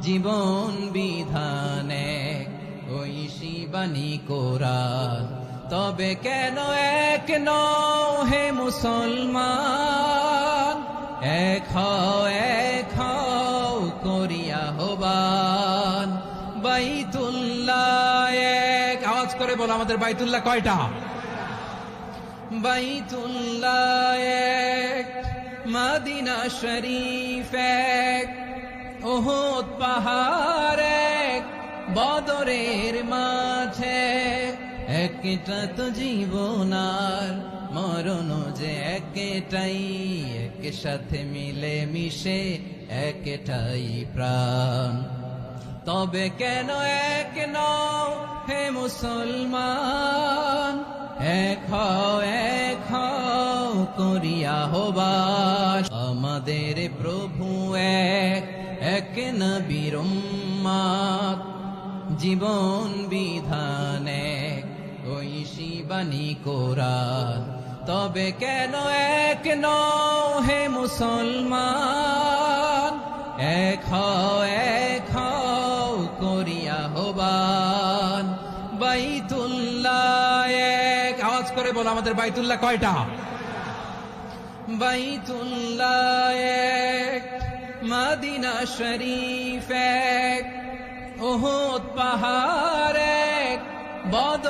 জীবন বিধানে ওই শিবানী কোরআন। তবে কেন এক নও হে মুসলমান, এক হও করিয়া আহ্বান। বাইতুল্লাহ এক, আওয়াজ করে বলো আমাদের বাইতুল্লাহ কয়টা? বাইতুল্লাহ এক, মদিনা শরীফ এক, উহুদ পাহাড় এক, বদরের মাঝে একটা তো জীবন আর মরণ যে একটাই, একসাথে মিলে মিশে একটাই প্রাণ। তবে কেন এক নও হে মুসলমান, এক হও করিয়া আহ্বান। আমাদের প্রভু এক নবীর উম্মত, জীবন বিধান এক ওই শিবানী কোরআন। তবে কেন এক নও হে মুসলমান, এক হও করিয়া আহ্বান। বাইতুল্লাহ এক, আওয়াজ করে বলো আমাদের বাইতুল্লাহ কয়টা? বাইতুল্লাহ এক, মদিনা শরীফ এক, উহুদ পাহাড় এক, বদর